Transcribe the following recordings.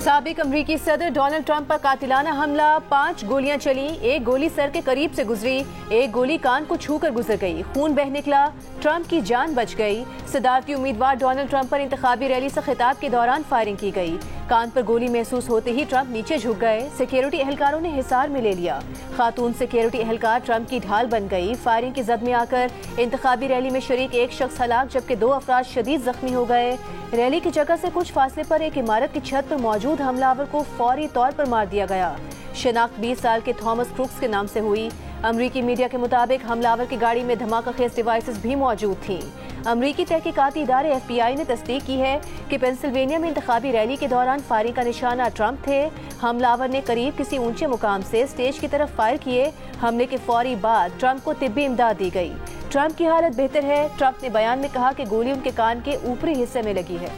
साबिक अमरीकी सदर डोनाल्ड ट्रंप पर कातिलाना हमला, 5 गोलियां चली, एक गोली सर के करीब से गुजरी, एक गोली कान को छूकर गुजर गई, खून बह निकला, ट्रंप की जान बच गई। सदारती उम्मीदवार डोनाल्ड ट्रंप पर इंतखाबी रैली से खिताब के दौरान फायरिंग की गई। कान पर गोली महसूस होते ही ट्रंप नीचे झुक गए। सिक्योरिटी एहलकारों ने हिसार में ले लिया। खातून सिक्योरिटी एहलकार ट्रंप की ढाल बन गई। फायरिंग की जद में आकर इंतखाबी रैली में शरीक एक शख्स हलाक जबकि 2 अफराद शदीद जख्मी हो गए। रैली की जगह से कुछ फासले पर एक इमारत की छत पर मौजूद हमलावर को फौरी तौर पर मार दिया गया। शिनाख्त 20 साल के थॉमस क्रूक्स के नाम से हुई। अमरीकी मीडिया के मुताबिक हमलावर की गाड़ी में धमाका खेज डिवाइसेस भी मौजूद थीं। अमरीकी तहकीकाती इदारे FBI ने तस्दीक की है कि पेंसिल्वेनिया में इंतखाबी रैली के दौरान फायरिंग का निशाना ट्रंप थे। हमलावर ने करीब किसी ऊंचे मुकाम से स्टेज की तरफ फायर किए। हमले के फौरी बाद ट्रंप को तिब्बी इमदाद दी गई। ट्रंप की हालत बेहतर है। ट्रंप ने बयान में कहा कि गोली उनके कान के ऊपरी हिस्से में लगी है।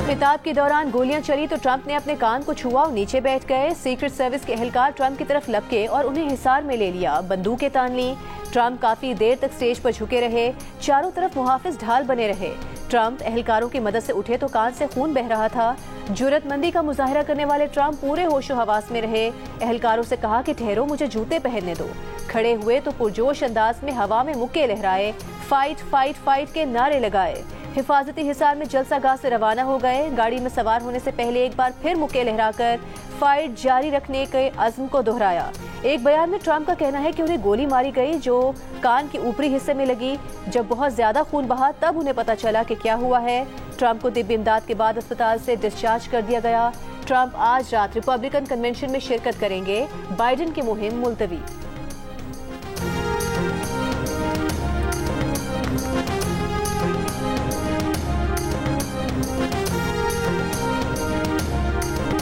खिताब के दौरान गोलियां चली तो ट्रंप ने अपने कान को छुआ और नीचे बैठ गए। सीक्रेट सर्विस के एहलकार ट्रंप की तरफ लपके और उन्हें हिसार में ले लिया। बंदूकें तान ली। ट्रंप काफी देर तक स्टेज पर झुके रहे। चारों तरफ मुहाफिज ढाल बने रहे। ट्रंप एहलकारों की मदद से उठे तो कान से खून बह रहा था। जुर्रतमंदी का मुजाहिरा करने वाले ट्रंप पूरे होशो हवास में रहे। एहलकारों से कहा कि ठहरो, मुझे जूते पहनने दो। खड़े हुए तो पुरजोश अंदाज में हवा में मुक्के लहराए, फाइट फाइट फाइट के नारे लगाए। हिफाजती हिसार में जलसागाह से रवाना हो गए। गाड़ी में सवार होने से पहले एक बार फिर मुक्के लहराकर फाइट जारी रखने के अज़्म को दोहराया। एक बयान में ट्रंप का कहना है कि उन्हें गोली मारी गई जो कान के ऊपरी हिस्से में लगी। जब बहुत ज्यादा खून बहा तब उन्हें पता चला कि क्या हुआ है। ट्रंप को तिब्बी इमदाद के बाद अस्पताल से डिस्चार्ज कर दिया गया। ट्रंप आज रात रिपब्लिकन कन्वेंशन में शिरकत करेंगे। बाइडेन की मुहिम मुलतवी।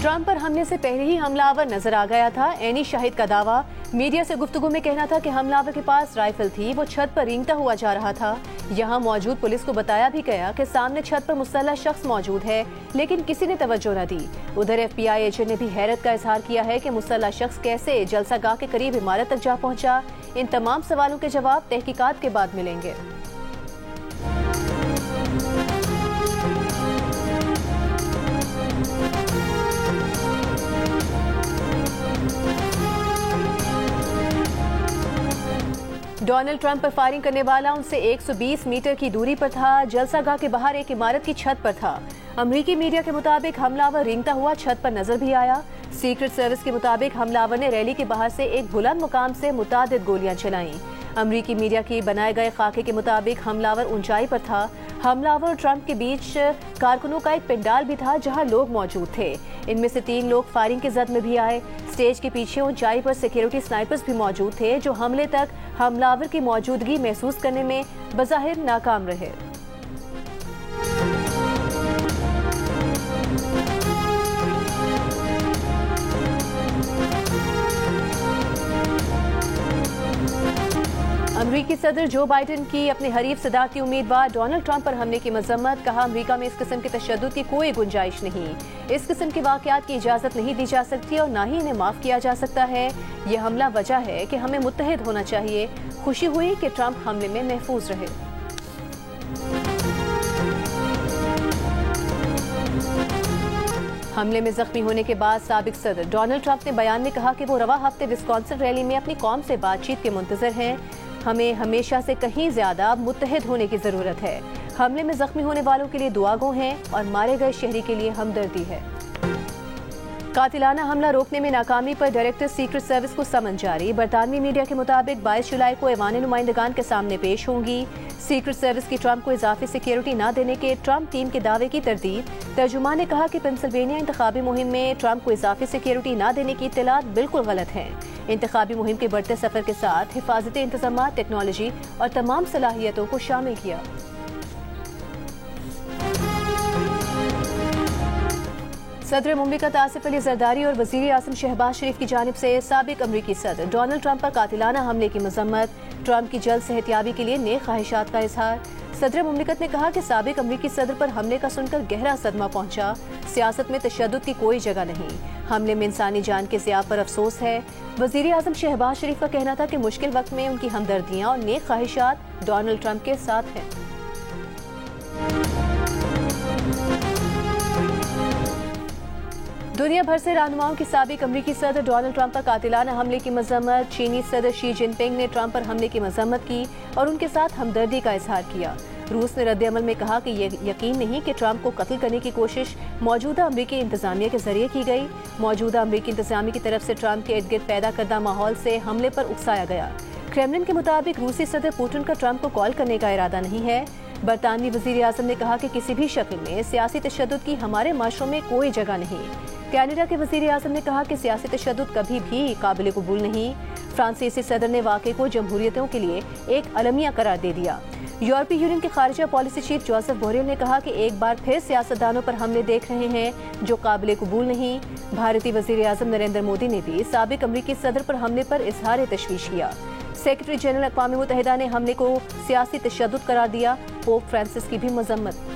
ट्रंप पर हमले से पहले ही हमलावर नजर आ गया था। एनी शाहिद का दावा। मीडिया से गुफ्तगू में कहना था कि हमलावर के पास राइफल थी। वो छत पर रेंगता हुआ जा रहा था। यहाँ मौजूद पुलिस को बताया भी गया कि सामने छत पर मुसल्लह शख्स मौजूद है, लेकिन किसी ने तवज्जो न दी। उधर FBI एजेंट ने भी हैरत का इजहार किया है कि मुसल्लह शख्स कैसे जलसागाह के करीब इमारत तक जा पहुंचा। इन तमाम सवालों के जवाब तहकीकात के बाद मिलेंगे। डोनाल्ड ट्रंप पर फायरिंग करने वाला उनसे 120 मीटर की दूरी पर था। जलसागाह के बाहर एक इमारत की छत पर था। अमरीकी मीडिया के मुताबिक हमलावर रेंगता हुआ छत पर नजर भी आया। सीक्रेट सर्विस के मुताबिक हमलावर ने रैली के बाहर से एक बुलंद मुकाम से मुतादिद गोलियां चलाईं। अमरीकी मीडिया की बनाए गए खाके के मुताबिक हमलावर ऊंचाई पर था। हमलावर और ट्रंप के बीच कारकुनों का एक पंडाल भी था जहां लोग मौजूद थे। इनमें से 3 लोग फायरिंग की जद में भी आए। स्टेज के पीछे ऊंचाई पर सिक्योरिटी स्नाइपर्स भी मौजूद थे जो हमले तक हमलावर की मौजूदगी महसूस करने में बज़ाहिर नाकाम रहे। अमरीकी सदर जो बाइडेन की अपने हरीफ सदारती उम्मीदवार डोनाल्ड ट्रंप पर हमले की मजम्मत। कहा, अमरीका में इस किस्म के तशद्दुद की कोई गुंजाइश नहीं। इस किस्म के वाकयात की इजाजत नहीं दी जा सकती और ना ही इन्हें माफ किया जा सकता है। यह हमला वजह है कि हमें मुत्तहिद होना चाहिए। खुशी हुई कि ट्रंप हमले में महफूज रहे। हमले में जख्मी होने के बाद साबिक सदर डोनाल्ड ट्रंप ने बयान में कहा कि वो रवा हफ्ते विस्कॉन्सिन रैली में अपनी कौम से बातचीत के मुंतजर हैं। हमें हमेशा से कहीं ज्यादा मुत्तहिद होने की जरूरत है। हमले में जख्मी होने वालों के लिए दुआ गो हैं और मारे गए शहरी के लिए हमदर्दी है। कातिलाना हमला रोकने में नाकामी पर डायरेक्टर सीक्रेट सर्विस को समन जारी। बरतानवी मीडिया के मुताबिक 22 जुलाई को ऐवान नुमाइंदगान के सामने पेश होंगी। सीक्रेट सर्विस की ट्रंप को इजाफी सिक्योरिटी न देने के ट्रंप टीम के दावे की तरदीद। तर्जुमान ने कहा कि पेंसिल्वेनिया इंतखाबी मुहिम में ट्रंप को इजाफी सिक्योरिटी न देने की इत्तलात बिल्कुल गलत हैं। इंतखाबी मुहिम के बढ़ते सफर के साथ हिफाजती इंतजाम, टेक्नोलॉजी और तमाम सलाहियतों को शामिल किया। सदर मुमलिकत आसिफ अली जरदारी और वजीर आज़म शहबाज शरीफ की जानिब से साबिक अमरीकी सदर डोनाल्ड ट्रंप पर कातिलाना हमले की मजम्मत, ट्रंप की जल्द सेहतियाबी के लिए नेक ख्वाहिशात का इजहार। सदर मुमलिकत ने कहा कि साबिक अमरीकी सदर पर हमले का सुनकर गहरा सदमा पहुंचा। सियासत में तशद्दुद की कोई जगह नहीं, हमले में इंसानी जान के ज़िया पर अफसोस है। वजीर आज़म शहबाज शरीफ का कहना था कि मुश्किल वक्त में उनकी हमदर्दियाँ और नेक ख्वाहिशात डोनाल्ड ट्रंप के साथ हैं। दुनिया भर से रहनुमाओं की साबिक अमरीकी सदर डोनाल्ड ट्रंप पर कातिलाना हमले की मजम्मत। चीनी सदर शी जिनपिंग ने ट्रंप पर हमले की मजम्मत की और उनके साथ हमदर्दी का इजहार किया। रूस ने रद्द-ए-अमल में कहा कि यह यकीन नहीं कि ट्रंप को कत्ल करने की कोशिश मौजूदा अमरीकी इंतजामिया के जरिए की गई। मौजूदा अमरीकी इंतजामिया की तरफ से ट्रंप के इर्द गिर्द पैदा करदा माहौल से हमले पर उकसाया गया। क्रेमलिन के मुताबिक रूसी सदर पुतिन का ट्रंप को कॉल करने का इरादा नहीं है। बरतानवी वजीर आज़म ने कहा कि किसी भी शक्ल में सियासी तशद्दुद की हमारे माशरों में कोई जगह नहीं। कनाडा के वजीर आज़म ने कहा कि सियासी तशद्दुद कभी भी काबिल कबूल नहीं। फ्रांसीसी सदर ने वाक़े को जमहूरियतों के लिए एक अलमिया करार दे दिया। यूरोपीय यूनियन के खारिजा पॉलिसी चीफ जोसेफ बोरेल ने कहा कि एक बार फिर सियासतदानों पर हमले देख रहे हैं जो काबिल कबूल नहीं। भारतीय वजीर आज़म नरेंद्र मोदी ने भी साबिक अमरीकी सदर पर हमले पर इजहार तशवीश किया। सेक्रेटरी जनरल अक़वाम मुत्तहिदा ने हमले को सियासी तशद्दुद करार दिया। पोप फ्रांसिस की भी मजम्मत।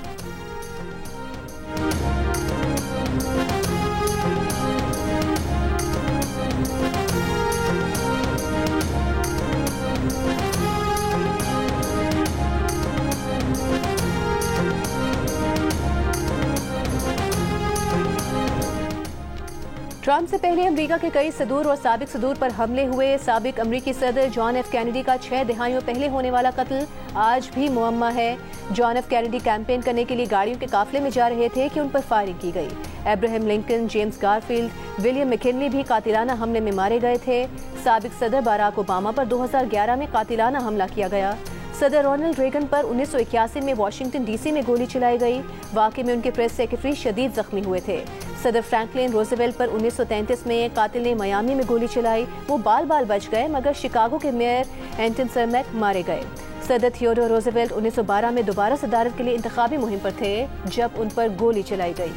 ट्रंप से पहले अमेरिका के कई सदूर और साबिक सदूर पर हमले हुए। साबिक अमरीकी सदर जॉन एफ कैनेडी का 6 दहाइयों पहले होने वाला कत्ल आज भी मुअम्मा है। जॉन एफ कैनेडी कैंपेन करने के लिए गाड़ियों के काफिले में जा रहे थे कि उन पर फायरिंग की गई। Abraham Lincoln, James Garfield, William McKinley भी कातिलाना हमले में मारे गए थे। साबिक सदर बराक ओबामा पर 2011 में कातिलाना हमला किया गया। सदर रोनाल्ड रेगन पर 1981 में वाशिंगटन डीसी में गोली चलाई गई। वाकई में उनके प्रेस सेक्रेटरी शदीद जख्मी हुए थे। सदर फ्रैंकलिन रोजवेल्ट पर 1933 में कातिल ने मियामी में गोली चलाई। वो बाल बाल बच गए मगर शिकागो के मेयर एंटन सरमैक मारे गए। सदर थियोडोर रोजवेल्ट 1912 में दोबारा सदारत के लिए इंतखाबी मुहिम पर थे जब उन पर गोली चलाई गई।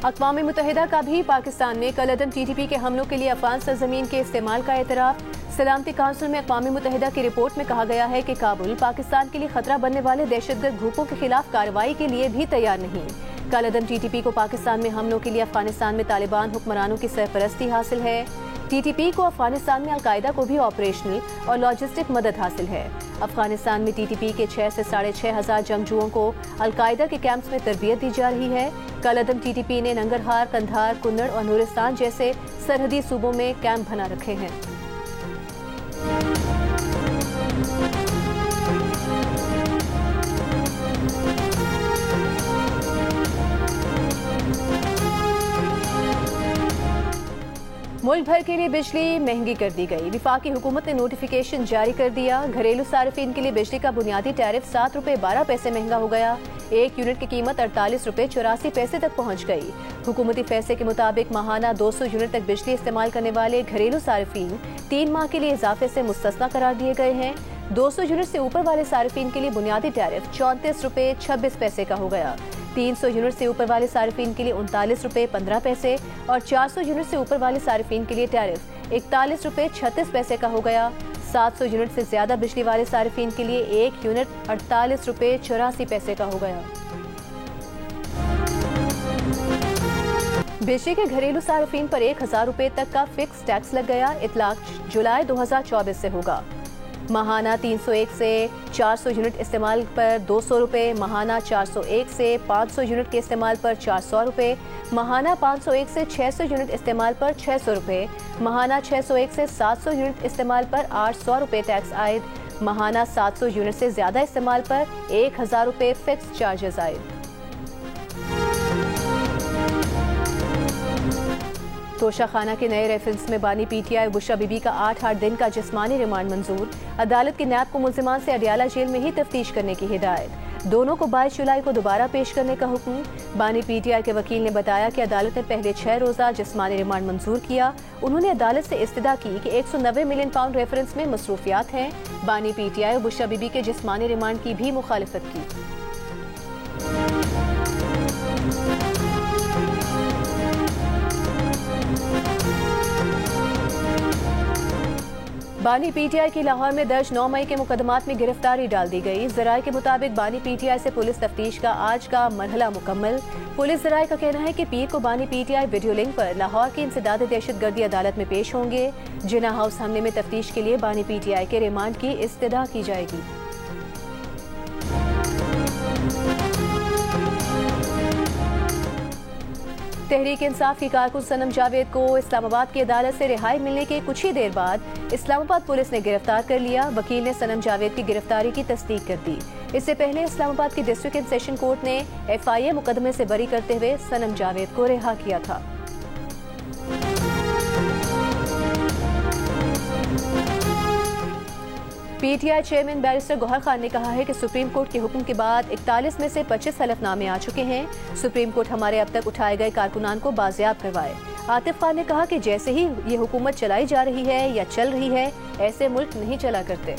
अक़वाम मुत्तहिदा का भी पाकिस्तान में कलअदम TTP के हमलों के लिए अफगान सरजमीन के इस्तेमाल का एतराफ़। सलामती काउंसिल में अक़वाम मुत्तहिदा की रिपोर्ट में कहा गया है कि काबुल पाकिस्तान के लिए खतरा बनने वाले दहशतगर्द ग्रुपों के खिलाफ कार्रवाई के लिए भी तैयार नहीं। कलअदम TTP को पाकिस्तान में हमलों के लिए अफगानिस्तान में तालिबान हुक्मरानों की सरपरस्ती हासिल है। TTP को अफगानिस्तान में अलकायदा को भी ऑपरेशनल और लॉजिस्टिक मदद हासिल है। अफगानिस्तान में TTP के 6 से 6,500 जंगजुओं को अलकायदा के कैंप्स में तरबियत दी जा रही है। कलअदम TTP ने नंगरहार, कंधार, कुन्नड़ और नूरिस्तान जैसे सरहदी सूबों में कैंप बना रखे हैं। मुल्क भर के लिए बिजली महंगी कर दी गई। विफाकी हुकूमत ने नोटिफिकेशन जारी कर दिया। घरेलू सार्फिन के लिए बिजली का बुनियादी टैरिफ 7 रुपये 12 पैसे महंगा हो गया। 1 यूनिट की कीमत 48 रुपये 84 पैसे तक पहुंच गई। हुकूमती फैसले के मुताबिक माहाना 200 यूनिट तक बिजली इस्तेमाल करने वाले घरेलू सार्फिन 3 माह के लिए इजाफे से मुस्तस्ना करार दिए गए हैं। 200 यूनिट से ऊपर वाले सार्फिन के लिए बुनियादी टैरिफ 34 रुपये 26 पैसे का हो गया। 300 यूनिट से ऊपर वाले सार्फिन के लिए 39 रुपये 15 पैसे और 400 यूनिट से ऊपर वाले सार्फिन के लिए टैरिफ 41 रुपये 36 पैसे का हो गया। 700 यूनिट से ज्यादा बिजली वाले सार्फिन के लिए 1 यूनिट 48 रुपये 84 पैसे का हो गया। बिजली के घरेलू सार्फिन पर 1000 रुपये तक का फिक्स टैक्स लग गया। इतलाक जुलाई 2024 से होगा। माहाना 301 से 400 यूनिट इस्तेमाल पर 200 रुपये, माहाना 401 से 500 यूनिट के इस्तेमाल पर 400 रुपये, माहाना 501 से 600 यूनिट इस्तेमाल पर 600 रुपये, माहाना 601 से 700 यूनिट इस्तेमाल पर 800 रुपये टैक्स आयद, माहाना 700 यूनिट से ज़्यादा इस्तेमाल पर 1000 रुपये फिक्स चार्जेस आयद। तोशाखाना के नए रेफरेंस में बानी PTI बुशरा बीबी का 8 दिन का जिस्मानी रिमांड मंजूर। अदालत की नैब को मुल्जिमान से अडियाला जेल में ही तफ्तीश करने की हिदायत। दोनों को 22 जुलाई को दोबारा पेश करने का हुक्म। बानी पीटीआई के वकील ने बताया कि अदालत ने पहले 6 रोजा जिस्मानी रिमांड मंजूर किया। उन्होंने अदालत से इस्तदा की कि 190 मिलियन पाउंड रेफरेंस में मसरूफियात हैं। बानी पीटीआई और बुशरा बीबी के जिस्मानी रिमांड की भी मुखालिफत की। बानी पीटीआई की लाहौर में दर्ज 9 मई के मुकदमात में गिरफ्तारी डाल दी गई। जराये के मुताबिक बानी पीटीआई से पुलिस तफ्तीश का आज का मरहला मुकम्मल। पुलिस जराये का कहना है कि पीर को बानी पीटीआई वीडियो लिंक पर लाहौर की इंसदाद दहशतगर्दी अदालत में पेश होंगे। जिना हाउस हमले में तफ्तीश के लिए बानी पीटीआई के रिमांड की इस्तदा की जाएगी। तहरीक इंसाफ की कारकुन सनम जावेद को इस्लामाबाद की अदालत से रिहाई मिलने के कुछ ही देर बाद इस्लामाबाद पुलिस ने गिरफ्तार कर लिया। वकील ने सनम जावेद की गिरफ्तारी की तस्दीक कर दी। इससे पहले इस्लामाबाद की डिस्ट्रिक्ट एंड सेशन कोर्ट ने FIA मुकदमे से बरी करते हुए सनम जावेद को रिहा किया था। PTI chairman barrister Gohar Khan ने कहा है कि सुप्रीम कोर्ट के हुक्म के बाद 41 में से 25 हलफनामे आ चुके हैं। सुप्रीम कोर्ट हमारे अब तक उठाए गए कारकुनान को बाजियाब करवाए। आतिफ खान ने कहा कि जैसे ही ये हुकूमत चलाई जा रही है या चल रही है, ऐसे मुल्क नहीं चला करते।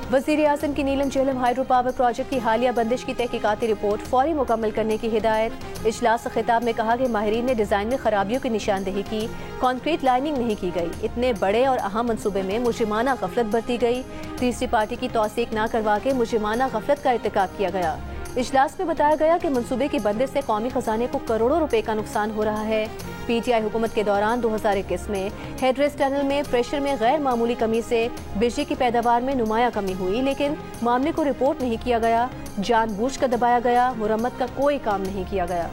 वज़ीर आज़म की नीलम झेलम हाइड्रो पावर प्रोजेक्ट की हालिया बंदिश की तहकीकाती रिपोर्ट फौरी मुकम्मल करने की हिदायत। इजलास से खिताब में कहा कि माहिरीन ने डिज़ाइन में खराबियों की निशानदेही की। कॉन्क्रीट लाइनिंग नहीं की गई। इतने बड़े और अहम मनसूबे में मुजरिमाना गफलत बरती गई। तीसरी पार्टी की तौसीक न करवा के मुजरिमाना गफलत का इर्तिकाब किया गया। इजलास में बताया गया कि मनसूबे की बंदिश से कौमी खजाने को करोड़ों रुपए का नुकसान हो रहा है। पीटीआई हुकूमत के दौरान 2021 में हेडरेस टनल में प्रेशर में गैर मामूली कमी से बिजली की पैदावार में नुमाया कमी हुई, लेकिन मामले को रिपोर्ट नहीं किया गया। जानबूझकर दबाया गया। मुरम्मत का कोई काम नहीं किया गया।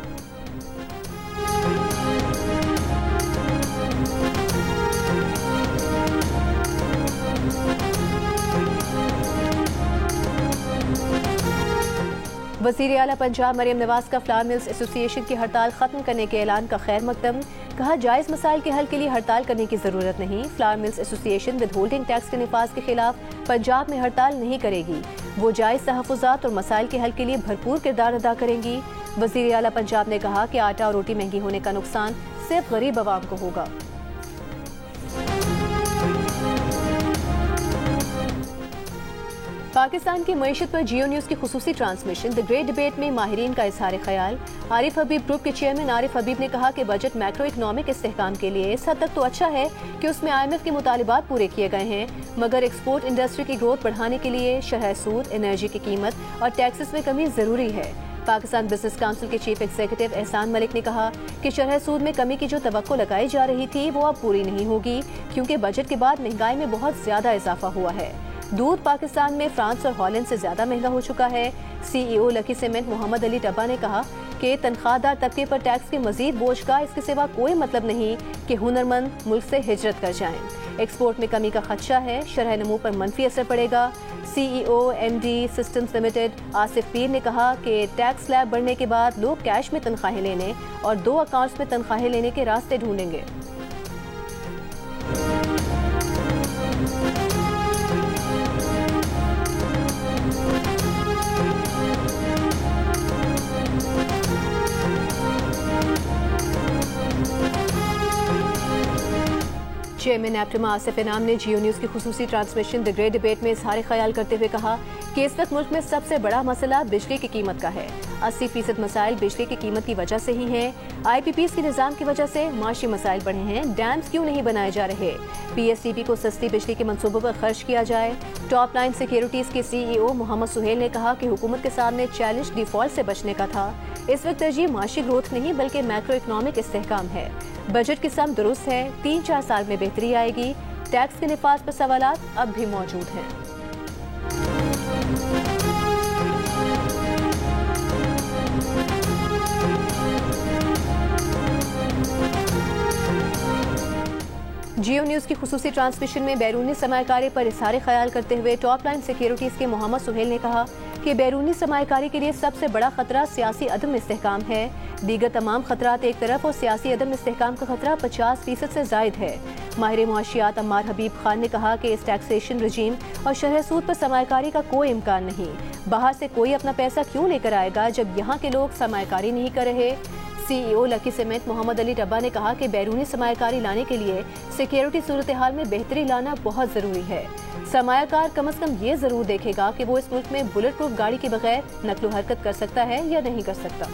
वज़ीर आला पंजाब मरियम नवाज का फ्लावर मिल्स एसोसिएशन की हड़ताल खत्म करने के ऐलान का खैर मकदम। कहा, जायज़ मसाइल के हल के लिए हड़ताल करने की ज़रूरत नहीं। Flower mills association with holding tax के निफाज के खिलाफ पंजाब में हड़ताल नहीं करेगी। वो जायज़ तहफ़्फ़ुज़ात और मसाइल के हल के लिए भरपूर किरदार अदा करेंगी। वज़ीर आला पंजाब ने कहा कि आटा और रोटी महंगी होने का नुकसान सिर्फ गरीब अवाम को होगा। पाकिस्तान की मईशत पर जियो न्यूज़ की खुसूसी ट्रांसमिशन द ग्रेट डिबेट में माहिरीन का इज़हार ख्याल। आरिफ हबीब ग्रुप के चेयरमैन आरिफ हबीब ने कहा कि बजट मैक्रो इकनॉमिक इस्तेहकाम के लिए इस हद तक तो अच्छा है कि उसमें IMF के मुतालिबात पूरे किए गए हैं, मगर एक्सपोर्ट इंडस्ट्री की ग्रोथ बढ़ाने के लिए शरह सूद, एनर्जी की कीमत और टैक्सेस में कमी ज़रूरी है। पाकिस्तान बिजनेस काउंसिल के चीफ एग्जीक्यूटिव एहसान मलिक ने कहा कि शरह सूद में कमी की जो तवक्को लगाई जा रही थी वो अब पूरी नहीं होगी, क्योंकि बजट के बाद महंगाई में बहुत ज्यादा इजाफा हुआ है। दूध पाकिस्तान में फ्रांस और हॉलैंड से ज्यादा महंगा हो चुका है। CEO Lucky cement Mohammad Ali Tabba ने कहा कि तनख्वाहदार तबके पर टैक्स के मजीद बोझ का इसके सिवा कोई मतलब नहीं कि हुनरमंद मुल्क से हिजरत कर जाएं। एक्सपोर्ट में कमी का खदशा है, शरह नमू पर मनफी असर पड़ेगा। CEO MD systems limited Asif पीर ने कहा कि टैक्स स्लैब बढ़ने के बाद लोग कैश में तनख्वाहें लेने और 2 अकाउंट्स में तनख्वाहें लेने के रास्ते ढूंढेंगे। चेयरमैन एप्टमा आसिफ इनाम ने जियो न्यूज़ की खुसूसी ट्रांसमिशन द ग्रेट डिबेट में इज़हार ख्याल करते हुए कहा कि इस वक्त मुल्क में सबसे बड़ा मसला बिजली की कीमत का है। 80% मसाइल बिजली की कीमत की वजह से ही हैं। IPPs के निज़ाम की वजह से माशी मसाइल बढ़े हैं। डैम्स क्यों नहीं बनाए जा रहे? PSTP को सस्ती बिजली के मंसूबों पर खर्च किया जाए। टॉप लाइन सिक्योरिटीज़ के CEO मोहम्मद सुहेल ने कहा कि हुकूमत के सामने चैलेंज डिफॉल्ट से बचने का था। इस वक्त तरजीह माशी ग्रोथ नहीं बल्कि मैक्रो इकनॉमिक इस्तेहकाम है। बजट की सम दुरुस्त है, 3-4 साल में बेहतरी आएगी। टैक्स के निफाज पर सवालात अब भी मौजूद हैं। जियो न्यूज़ की खुसूसी ट्रांसमिशन में बैरूनी सरमायाकारी पर इज़हार ख्याल करते हुए टॉप लाइन सिक्योरिटीज़ के मोहम्मद सुहेल ने कहा कि बैरूनी सरमायाकारी के लिए सबसे बड़ा खतरा सियासी अदम इस्तेहकाम है। दीगर तमाम खतरात एक तरफ और सियासी अदम इस्तेहकाम का खतरा 50% से जायद है। माहिर मुआशियात अम्मार हबीब खान ने कहा कि इस टैक्सेशन रजीम और शरह सूद पर सरमायाकारी का कोई इम्कान नहीं। बाहर से कोई अपना पैसा क्यों लेकर आएगा जब यहाँ के लोग सरमायाकारी नहीं कर रहे। CEO Lucky cement Mohammad Ali Rabba ने कहा कि बैरूनी सरमायाकारी लाने के लिए सिक्योरिटी सूरत हाल में बेहतरी लाना बहुत ज़रूरी है। सरमायाकार कम अज़ कम ये ज़रूर देखेगा कि वो इस मुल्क में बुलेट प्रूफ गाड़ी के बगैर नकलो हरकत कर सकता है या नहीं कर सकता।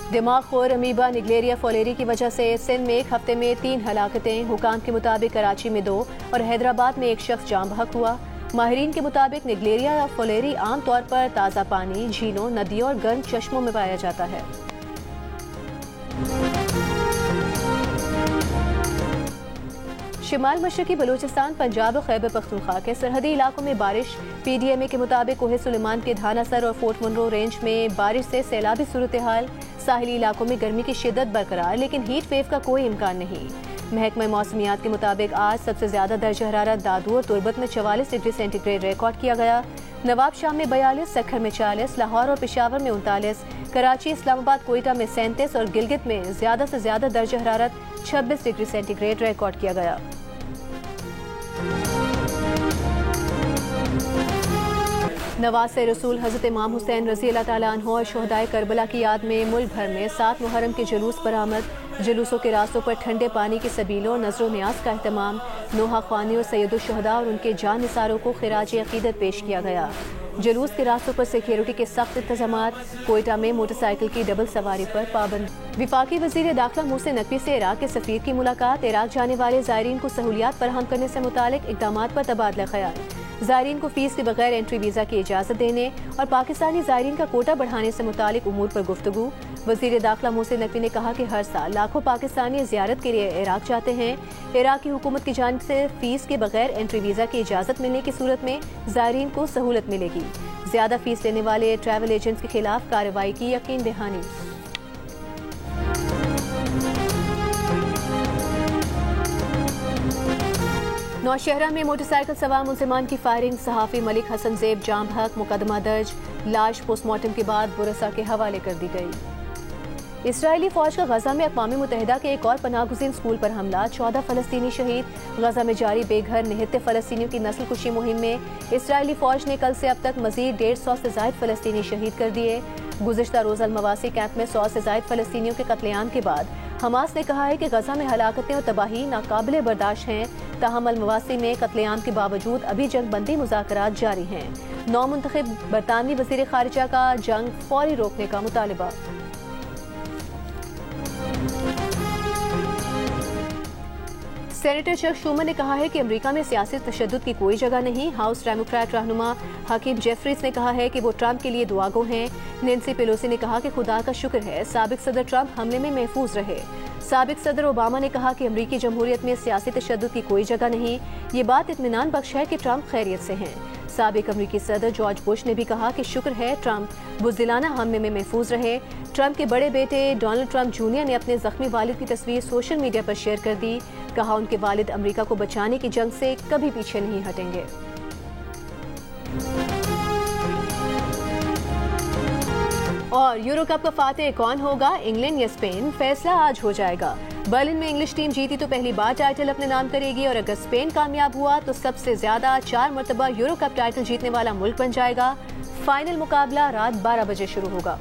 दिमाग खोर अमीबा निगलेरिया फोलेरी की वजह से सिंध में एक हफ्ते में 3 हलाकतें। हुकाम के मुताबिक कराची में 2 और हैदराबाद में एक शख्स जाम बहक हुआ। माहिरीन के मुताबिक निगलेरिया या फोलेरी आम तौर पर ताज़ा पानी, झीलों, नदियों और गर्म चश्मों में पाया जाता है। शिमाल मशरकी बलूचिस्तान, पंजाब और खैबर पख्तूनख्वा के सरहदी इलाकों में बारिश। PDMA के मुताबिक कोहे सुलेमान के धानासर और फोर्ट मुनरो रेंज में बारिश से सैलाबी सूरत हाल। साहिली इलाकों में गर्मी की शिद्दत बरकरार, लेकिन हीट वेव का कोई इम्कान नहीं। महकमा मौसमियात के मुताबिक आज सबसे ज्यादा दर्जा हरारत दादू और तुर्बत में 44 डिग्री सेंटीग्रेड रिकॉर्ड किया गया। नवाब शाह में 42, सक्खर में 40, लाहौर और पेशावर में 39, कराची, इस्लामाबाद, कोयटा में 37 और गिलगित में ज्यादा से ज्यादा दर्जा हरारत 26 डिग्री सेंटीग्रेड रिकॉर्ड किया गया। नवासे रसूल हज़रत इमाम हुसैन रज़ी अल्लाह ताला अन्हु और शोहदाए करबला की याद में मुल्क भर में 7 मुहर्रम के जुलूस बरामद। जुलूसों के रास्तों पर ठंडे पानी की सबीलों और नजर न्याज का अहतमाम। नोहा ख्वानी और सैयदुल शुहदा और उनके जान निसारों को खिराज अकीदत पेश किया गया। जुलूस के रास्तों पर सिक्योरिटी के सख्त इंतजामात। कोयटा में मोटरसाइकिल की डबल सवारी पर पाबंद। विफाकी वजीर दाखिला मोहसिन नकवी से इराक के सफीर की मुलाकात। इराक जाने वाले ज़ायरीन को सहूलियात फराहम करने से मुतालिक इक़दामात पर तबादला ख्याल। ज़ायरीन को फीस के बगैर एंट्री वीज़ा की इजाज़त देने और पाकिस्तानी ज़ायरीन का कोटा बढ़ाने से मुतालिक उमूर पर गुफ्तगू। वज़ीर दाखिला मोहसिन नकवी ने कहा कि हर साल लाखों पाकिस्तानी ज़ियारत के लिए इराक जाते हैं। इराक की हुकूमत की जानिब से फीस के बगैर एंट्री वीज़ा की इजाज़त मिलने की सूरत में ज़ायरीन को सहूलत मिलेगी। ज़्यादा फीस लेने वाले ट्रैवल एजेंट्स के खिलाफ कार्रवाई की यकीन दहानी। नौशहरा में मोटरसाइकिल सवार मुलजिमान की फायरिंग। सहाफ़ी मलिक हसन ज़ेब जाम हक, मुकदमा दर्ज। लाश पोस्टमार्टम के बाद बुरसा के हवाले कर दी गई। इसराइली फौज का गजा में अक़वाम मुत्तहिदा के एक और पनाहगुज़ीन स्कूल पर हमला। 14 फ़लस्तीनी शहीद। गजा में जारी बेघर निहत्ते फ़लस्तीनियों की नस्ल कुशी मुहिम में इसराइली फौज ने कल से अब तक मज़ीद 150 से ज़ायद फ़लस्तीनी शहीद कर दिए। गुज़िश्ता रोज़ अल-मवासी कैंप में 100 से ज़ायद फ़लस्तीनियों के कत्लेआम के बाद हमास ने कहा है कि गजा में हलाकतें और तबाही नाकाबिले बर्दाश्त हैं। ताहम अल-मवासी में कत्लेआम के बावजूद अभी जंग बंदी मुज़ाकरात जारी हैं। नौ मुंतखब बरतानवी वज़ीर ख़ारिजा का जंग फौरी रोकने का मुतालिबा। सेनेटर चक शूमर ने कहा है कि अमेरिका में सियासी तशद्दुद की कोई जगह नहीं। हाउस डेमोक्रेट रहनुमा हकीम जेफरीज ने कहा है कि वो ट्रंप के लिए दुआगो हैं। नैंसी पेलोसी ने कहा कि खुदा का शुक्र है साबिक सदर ट्रंप हमले में महफूज रहे। साबिक सदर ओबामा ने कहा कि अमरीकी जमहूरियत में सियासी तशद्दुद की कोई जगह नहीं। ये बात इत्मीनान बख्श है कि ट्रंप खैरियत से हैं। साबिक अमरीकी सदर जॉर्ज बुश ने भी कहा कि शुक्र है ट्रंप बुज़दिलाना हमले में महफूज रहे। ट्रंप के बड़े बेटे डोनाल्ड ट्रंप जूनियर ने अपने जख्मी वालिद की तस्वीर सोशल मीडिया पर शेयर कर दी। कहा उनके वालिद अमरीका को बचाने की जंग से कभी पीछे नहीं हटेंगे। और यूरो कप का फातेह कौन होगा, इंग्लैंड या स्पेन? फैसला आज हो जाएगा। बर्लिन में इंग्लिश टीम जीती तो पहली बार टाइटल अपने नाम करेगी और अगर स्पेन कामयाब हुआ तो सबसे ज्यादा 4 मरतबा यूरो कप टाइटल जीतने वाला मुल्क बन जाएगा। फाइनल मुकाबला रात 12 बजे शुरू होगा।